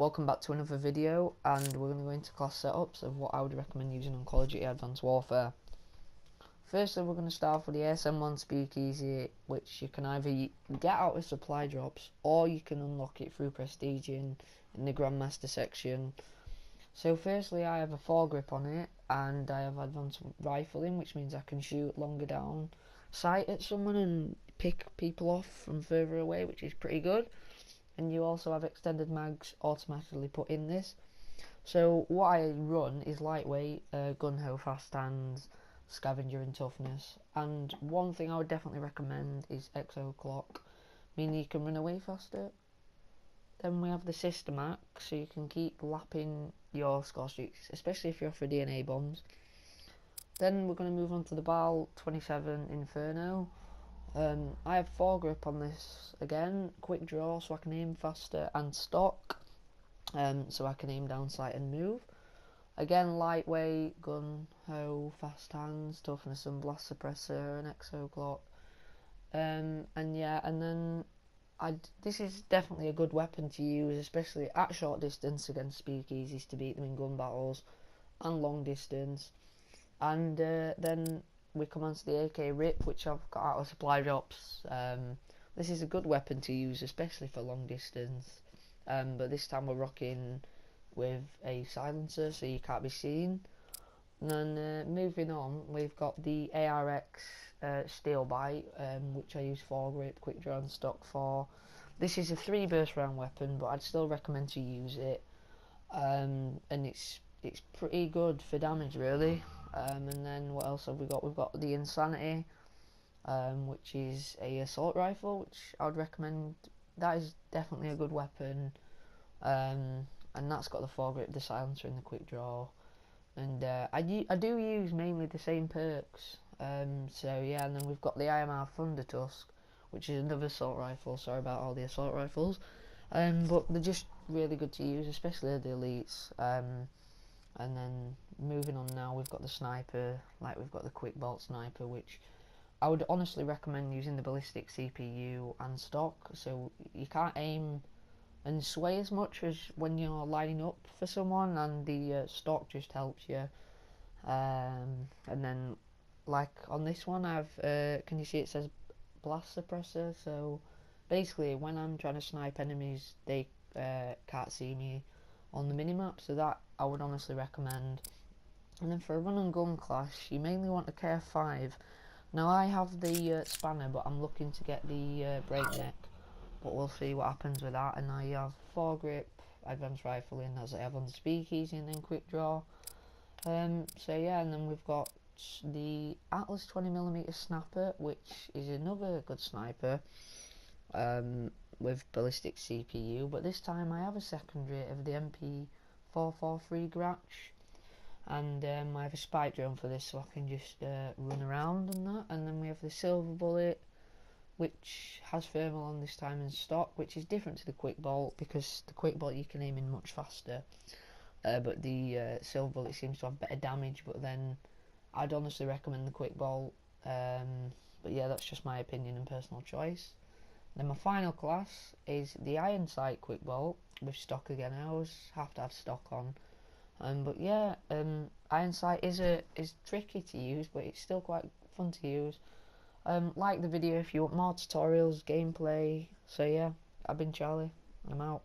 Welcome back to another video, and we're going to go into class setups of what I would recommend using on Call of Duty Advanced Warfare. Firstly, we're going to start off with the ASM-1 Speakeasy, which you can either get out of supply drops or you can unlock it through Prestige in the Grandmaster section. So firstly, I have a foregrip on it, and I have advanced rifling, which means I can shoot longer down sight at someone and pick people off from further away, which is pretty good. And you also have extended mags automatically put in this. So what I run is lightweight, gun-ho, fast hands, scavenger and toughness. And one thing I would definitely recommend is exo clock, meaning you can run away faster. Then we have the Systemax, so you can keep lapping your score streaks, especially if you're for DNA bombs. Then we're going to move on to the BAL 27 Inferno. I have foregrip on this again, quick draw so I can aim faster, and stock so I can aim down sight and move. Again, lightweight, gun, ho, fast hands, toughness and blast suppressor, and exo clock. And then this is definitely a good weapon to use, especially at short distance against speakeasies to beat them in gun battles, and long distance. And then we come on to the AK RIP, which I've got out of supply drops. This is a good weapon to use, especially for long distance. But this time we're rocking with a silencer, so you can't be seen. And then moving on, we've got the ARX Steel Bite, which I use foregrip, quick draw and stock for. This is a 3 burst round weapon, but I'd still recommend to use it. And it's pretty good for damage, really. And then what else have we got? We've got the Insanity, which is a assault rifle, which I would recommend. That is definitely a good weapon, and that's got the foregrip, the silencer, and the quick draw. And I do use mainly the same perks. So yeah, and then we've got the IMR Thunder Tusk, which is another assault rifle. Sorry about all the assault rifles, but they're just really good to use, especially the elites. And then moving on now, we've got the sniper, like we've got the quick bolt sniper, which I would honestly recommend using the ballistic CPU and stock, so you can't aim and sway as much as when you're lining up for someone, and the stock just helps you. And then, like on this one, can you see it says blast suppressor? So basically, when I'm trying to snipe enemies, they can't see me on the minimap, so that I would honestly recommend. And then for a run and gun class, you mainly want a KF5. Now I have the spanner, but I'm looking to get the breakneck, but we'll see what happens with that. And I have foregrip, advanced rifling, as I have on the speakeasy, and then quick draw. So yeah, and then we've got the Atlas 20mm snapper, which is another good sniper, with ballistic CPU, but this time I have a secondary of the MP443 Gratch, and I have a spike drone for this, so I can just run around and that. And then we have the Silver Bullet, which has thermal on this time in stock, which is different to the quick bolt, because the quick bolt you can aim in much faster, but the Silver Bullet seems to have better damage. But then I'd honestly recommend the quick bolt, but yeah, that's just my opinion and personal choice. Then my final class is the Iron Sight quick bolt with stock again. I always have to have stock on, but yeah, Iron Sight is tricky to use, but it's still quite fun to use. Like the video if you want more tutorials, gameplay. So yeah, I've been Charlie, I'm out.